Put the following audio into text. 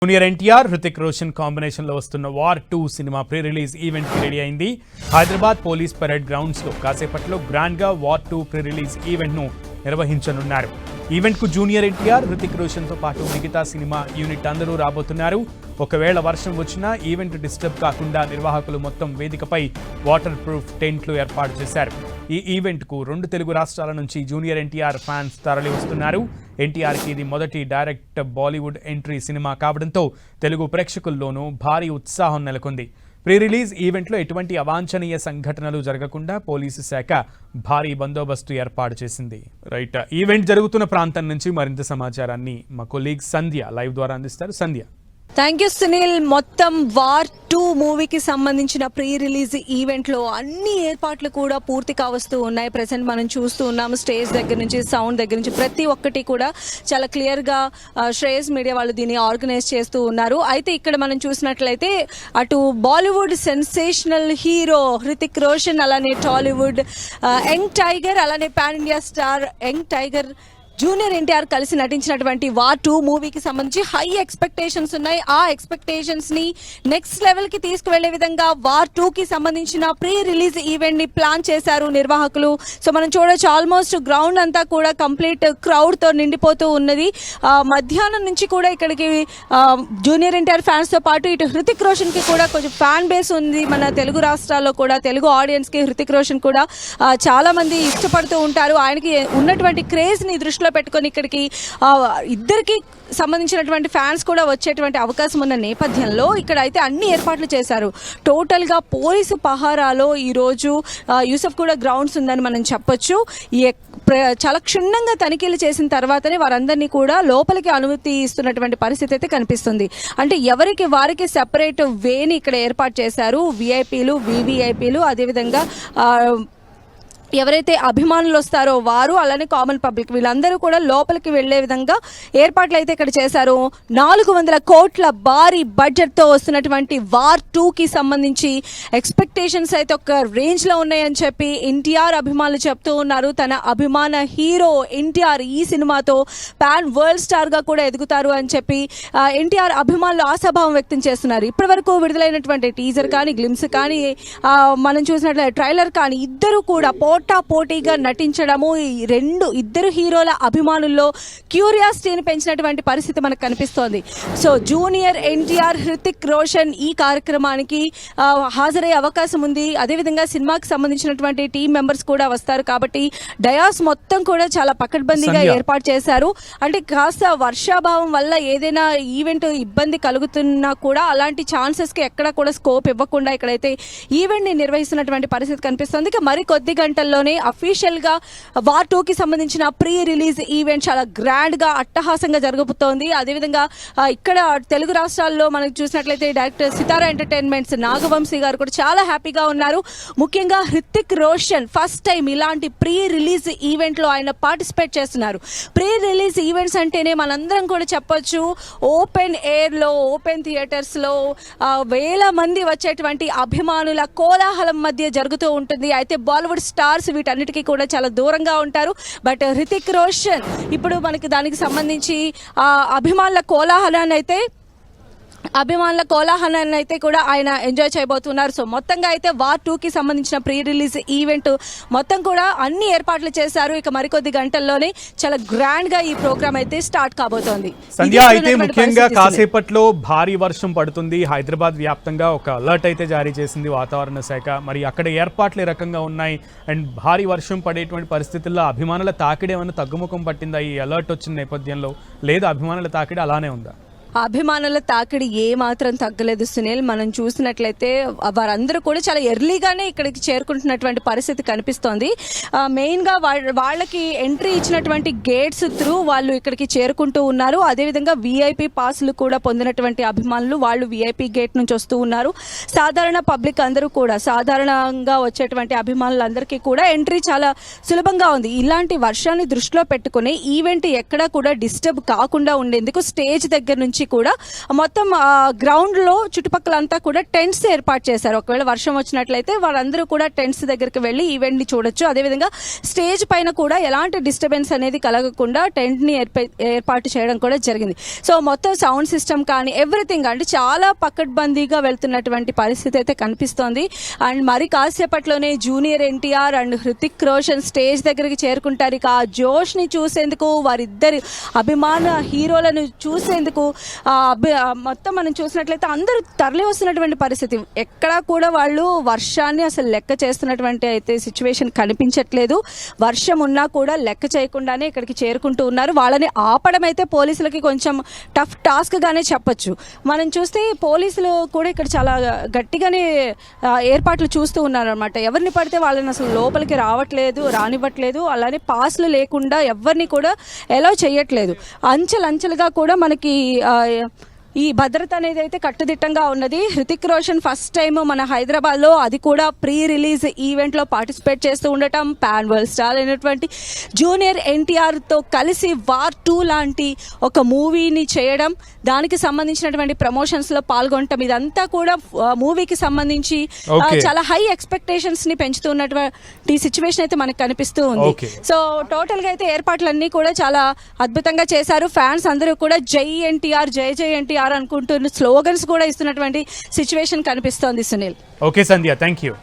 Junior NTR Hrithik Roshan combination లో వస్తున్న war 2 cinema pre release event కి రెడీ అయింది. హైదరాబాద్ పోలీస్ పరేడ్ గ్రౌండ్స్ లో కాసేపట్లో గ్రాండ్ గా వార్ 2 ప్రీ రిలీజ్ ఈవెంట్ ను నిర్వహించనున్నారు. ఈవెంట్ కు జూనియర్ ఎన్టీఆర్ హృతిక్ రోషన్ తో పాటు మిగతా సినిమా యూనిట్ అందరూ రాబోతున్నారు. ఒకవేళ వర్షం వచ్చినా ఈవెంట్ డిస్టర్బ్ కాకుండా నిర్వాహకులు మొత్తం వేదికపై వాటర్ ప్రూఫ్ టెంట్లు ఏర్పాటు చేశారు. ఈ ఈవెంట్ కు 2 తెలుగు రాష్ట్రాల నుంచి జూనియర్ ఎన్టీఆర్ ఫ్యాన్స్ తరలి వస్తున్నారు. ఎన్టీఆర్ కి ఇది మొదటి డైరెక్ట్ బాలీవుడ్ ఎంట్రీ సినిమా కావడంతో తెలుగు ప్రేక్షకుల్లోనూ భారీ ఉత్సాహం నెలకొంది. ప్రీ రిలీజ్ ఈవెంట్లో ఎటువంటి అవాంఛనీయ సంఘటనలు జరగకుండా పోలీసు శాఖ భారీ బందోబస్తు ఏర్పాటు చేసింది. రైట్, ఈవెంట్ జరుగుతున్న ప్రాంతం నుంచి మరింత సమాచారాన్ని మా కొలీగ్ సంధ్య లైవ్ ద్వారా అందిస్తారు. సంధ్య. Thank you Sunil. మొత్తం వార్ 2 మూవీకి సంబంధించిన ప్రీ రిలీజ్ ఈవెంట్లో అన్ని ఏర్పాట్లు కూడా పూర్తి కావస్తూ ఉన్నాయి. ప్రెసెంట్ మనం చూస్తూ ఉన్నాము. స్టేజ్ దగ్గర నుంచి సౌండ్ దగ్గర నుంచి ప్రతి ఒక్కటి కూడా చాలా క్లియర్గా శ్రేయస్ మీడియా వాళ్ళు దీన్ని ఆర్గనైజ్ చేస్తూ ఉన్నారు. అయితే ఇక్కడ మనం చూసినట్లయితే అటు బాలీవుడ్ సెన్సేషనల్ హీరో హృతిక్ రోషన్, అలానే టాలీవుడ్ యంగ్ టైగర్, అలానే pan India star young tiger junior NTR కలిసి నటించినటువంటి వార్ 2 మూవీకి సంబంధించి హై ఎక్స్పెక్టేషన్స్ ఉన్నాయి. ఆ ఎక్స్పెక్టేషన్స్ ని నెక్స్ట్ లెవెల్ కి తీసుకువెళ్లే విధంగా వార్ 2 కి సంబంధించిన ప్రీ రిలీజ్ ఈవెంట్ ని ప్లాన్ చేశారు నిర్వాహకులు. సో మనం చూడొచ్చు, ఆల్మోస్ట్ గ్రౌండ్ అంతా కూడా కంప్లీట్ క్రౌడ్ తో నిండిపోతూ ఉన్నది. మధ్యాహ్నం నుంచి కూడా ఇక్కడికి జూనియర్ ఎన్టీఆర్ ఫ్యాన్స్ తో పాటు ఇటు హృతిక్ రోషన్ కి కూడా కొంచెం ఫ్యాన్ బేస్ ఉంది. మన తెలుగు రాష్ట్రాల్లో కూడా తెలుగు ఆడియన్స్ కి హృతిక్ రోషన్ కూడా చాలా మంది ఇష్టపడుతూ ఉంటారు. ఆయనకి ఉన్నటువంటి క్రేజ్ ని దృష్టిలో పెట్టుకొని ఇక్కడికి ఇద్దరికి సంబంధించినటువంటి ఫ్యాన్స్ కూడా వచ్చేటువంటి అవకాశం ఉన్న నేపథ్యంలో ఇక్కడ అయితే అన్ని ఏర్పాట్లు చేశారు. టోటల్గా పోలీసు పహారాలో ఈరోజు యూసఫ్ కూడా గ్రౌండ్స్ ఉందని మనం చెప్పొచ్చు. చాలా క్షుణ్ణంగా తనిఖీలు చేసిన తర్వాతనే వారందరినీ కూడా లోపలికి అనుమతి ఇస్తున్నటువంటి పరిస్థితి అయితే కనిపిస్తుంది. అంటే ఎవరికి వారికి సెపరేట్ వేని ఇక్కడ ఏర్పాటు చేశారు. విఐపీలు, వివిఐపీలు, అదేవిధంగా ఎవరైతే అభిమానులు వస్తారో వారు, అలానే కామన్ పబ్లిక్, వీళ్ళందరూ కూడా లోపలికి వెళ్లే విధంగా ఏర్పాట్లు అయితే ఇక్కడ చేశారు. 400 కోట్ల భారీ బడ్జెట్తో వస్తున్నటువంటి వార్ 2కి సంబంధించి ఎక్స్పెక్టేషన్స్ అయితే ఒక రేంజ్లో ఉన్నాయని చెప్పి ఎన్టీఆర్ అభిమానులు చెప్తూ ఉన్నారు. తన అభిమాన హీరో ఎన్టీఆర్ ఈ సినిమాతో పాన్ వరల్డ్ స్టార్గా కూడా ఎదుగుతారు అని చెప్పి ఎన్టీఆర్ అభిమానులు ఆశాభావం వ్యక్తం చేస్తున్నారు. ఇప్పటివరకు విడుదలైనటువంటి టీజర్ కానీ, గ్లిమ్స్ కానీ, మనం చూసినట్లయితే ట్రైలర్ కానీ, ఇద్దరు కూడా పోటాపోటీగా నటించడము ఇద్దరు హీరోల అభిమానుల్లో క్యూరియాసిటీని పెంచినటువంటి పరిస్థితి మనకు కనిపిస్తోంది. సో జూనియర్ ఎన్టీఆర్ హృతిక్ రోషన్ ఈ కార్యక్రమానికి హాజరయ్యే అవకాశం ఉంది. అదేవిధంగా సినిమాకి సంబంధించినటువంటి టీం మెంబర్స్ కూడా వస్తారు కాబట్టి డయాస్ మొత్తం కూడా చాలా పకడ్బందీగా ఏర్పాటు చేశారు. అంటే కాస్త వర్షాభావం వల్ల ఏదైనా ఈవెంట్ ఇబ్బంది కలుగుతున్నా కూడా అలాంటి ఛాన్సెస్కి ఎక్కడ కూడా స్కోప్ ఇవ్వకుండా ఇక్కడైతే ఈవెంట్ని నిర్వహిస్తున్నటువంటి పరిస్థితి కనిపిస్తుంది. ఇక మరి కొద్ది గంటల్లోనే అఫీషియల్ గా వార్ 2కి సంబంధించిన ప్రీ రిలీజ్ ఈవెంట్ చాలా గ్రాండ్ గా అట్టహాసంగా జరగబోతోంది. అదేవిధంగా ఇక్కడ తెలుగు రాష్ట్రాల్లో మనకు చూసినట్లయితే డైరెక్టర్ సితారా ఎంటర్టైన్మెంట్స్ నాగవంశీ గారు కూడా చాలా హ్యాపీగా ఉన్నారు. ముఖ్యంగా హృతిక్ రోషన్ ఫస్ట్ టైం ఇలాంటి ప్రీ రిలీజ్ ఈవెంట్ లో ఆయన పార్టిసిపేట్ చేస్తున్నారు. ప్రీ రిలీజ్ ఈవెంట్స్ అంటేనే మనందరం కూడా చెప్పొచ్చు, ఓపెన్ ఎయిర్ లో, ఓపెన్ థియేటర్స్ లో వేల మంది వచ్చేటువంటి అభిమానుల కోలాహలం మధ్య జరుగుతూ ఉంటుంది. అయితే బాలీవుడ్ స్టార్స్ వీటన్నిటికీ కూడా చాలా దూరంగా ఉంటారు. బట్ హృతిక్ రోషన్ ఇప్పుడు మనకి దానికి సంబంధించి అభిమానుల కోలాహలాన్ని అయితే కూడా ఆయన ఎంజాయ్ చేయబోతున్నారు. సో మొత్తంగా అయితే వార్ 2కి సంబంధించిన ప్రీ రిలీజ్ ఈవెంట్ మొత్తం కూడా అన్ని ఏర్పాట్లు చేశారు. ఇక మరికొద్ది గంటల్లోనే చాలా గ్రాండ్ గా ఈ ప్రోగ్రామ్ అయితే స్టార్ట్ కాబోతోంది. సంధ్య, అయితే ముఖ్యంగా కాసేపట్లో భారీ వర్షం పడుతుంది. హైదరాబాద్ వ్యాప్తంగా ఒక అలర్ట్ అయితే జారీ చేసింది వాతావరణ శాఖ. మరి అక్కడ ఏర్పాట్లు ఏ రకంగా ఉన్నాయి? అండ్ భారీ వర్షం పడేటువంటి పరిస్థితుల్లో అభిమానుల తాకిడి ఏమైనా తగ్గుముఖం పట్టిందా ఈ అలర్ట్ వచ్చిన నేపథ్యంలో? లేదా అభిమానుల తాకిడి అలానే ఉందా? అభిమానుల తాకిడి ఏ మాత్రం తగ్గలేదు సునీల్. మనం చూసినట్లయితే వారందరూ కూడా చాలా ఎర్లీగానే ఇక్కడికి చేరుకుంటున్నటువంటి పరిస్థితి కనిపిస్తోంది. మెయిన్గా వాళ్ళకి ఎంట్రీ ఇచ్చినటువంటి గేట్స్ త్రూ వాళ్ళు ఇక్కడికి చేరుకుంటూ ఉన్నారు. అదేవిధంగా విఐపి పాసులు కూడా పొందినటువంటి అభిమానులు వాళ్ళు విఐపి గేట్ నుంచి వస్తూ ఉన్నారు. సాధారణ పబ్లిక్ అందరూ కూడా, సాధారణంగా వచ్చేటువంటి అభిమానులందరికీ కూడా ఎంట్రీ చాలా సులభంగా ఉంది. ఇలాంటి వర్షాన్ని దృష్టిలో పెట్టుకుని ఈవెంట్ ఎక్కడా కూడా డిస్టర్బ్ కాకుండా ఉండేందుకు స్టేజ్ దగ్గర నుంచి సంబంధించి కూడా మొత్తం గ్రౌండ్లో చుట్టుపక్కలంతా కూడా టెంట్స్ ఏర్పాటు చేశారు. ఒకవేళ వర్షం వచ్చినట్లయితే వాళ్ళందరూ కూడా టెంట్స్ దగ్గరికి వెళ్ళి ఈవెంట్ని చూడొచ్చు. అదేవిధంగా స్టేజ్ పైన కూడా ఎలాంటి డిస్టర్బెన్స్ అనేది కలగకుండా టెంట్ని ఏర్పాటు చేయడం కూడా జరిగింది. సో మొత్తం సౌండ్ సిస్టమ్ కానీ ఎవ్రీథింగ్ అంటే చాలా పకడ్బందీగా వెళ్తున్నటువంటి పరిస్థితి అయితే కనిపిస్తోంది. అండ్ మరి కాసేపట్లోనే junior NTR and Hrithik Roshan stage దగ్గరికి చేరుకుంటారు. ఇక ఆ జోష్ని చూసేందుకు, వారిద్దరి అభిమాన హీరోలను చూసేందుకు మొత్తం మనం చూసినట్లయితే అందరూ తరలి వస్తున్నటువంటి పరిస్థితి. ఎక్కడా కూడా వాళ్ళు వర్షాన్ని అసలు లెక్క చేస్తున్నటువంటి అయితే సిచ్యువేషన్ కనిపించట్లేదు. వర్షం ఉన్నా కూడా లెక్క చేయకుండానే ఇక్కడికి చేరుకుంటూ ఉన్నారు. వాళ్ళని ఆపడం అయితే పోలీసులకి కొంచెం టఫ్ టాస్క్ గానే చెప్పొచ్చు. మనం చూస్తే పోలీసులు కూడా ఇక్కడ చాలా గట్టిగానే ఏర్పాట్లు చూస్తూ ఉన్నారు అనమాట. ఎవరిని పడితే వాళ్ళని అసలు లోపలికి రానివ్వట్లేదు. అలానే పాస్లు లేకుండా ఎవరిని కూడా ఎలౌ చేయట్లేదు. అంచెలంచెలుగా కూడా మనకి ఈ భద్రత అనేది అయితే కట్టుదిట్టంగా ఉన్నది. హృతిక్ రోషన్ ఫస్ట్ టైం మన హైదరాబాద్లో, అది కూడా ప్రీ రిలీజ్ ఈవెంట్లో పార్టిసిపేట్ చేస్తూ ఉండటం, పాన్ వరల్డ్ స్టార్ అయినటువంటి జూనియర్ ఎన్టీఆర్తో కలిసి వార్ 2 లాంటి ఒక మూవీని చేయడం, దానికి సంబంధించినటువంటి ప్రమోషన్స్లో పాల్గొనటం, ఇదంతా కూడా మూవీకి సంబంధించి చాలా హై ఎక్స్పెక్టేషన్స్ని పెంచుతున్నటువంటి సిచ్యువేషన్ అయితే మనకు కనిపిస్తూ ఉంది. సో టోటల్గా అయితే ఏర్పాట్లన్నీ కూడా చాలా అద్భుతంగా చేశారు. ఫ్యాన్స్ అందరూ కూడా జై ఎన్టీఆర్, జై జై ఎన్టీఆర్ అనుకుంటున్న స్లోగన్స్ కూడా ఇస్తున్నటువంటి సిచ్యువేషన్ కనిపిస్తోంది. Sunil. Okay Sandhya, thank you.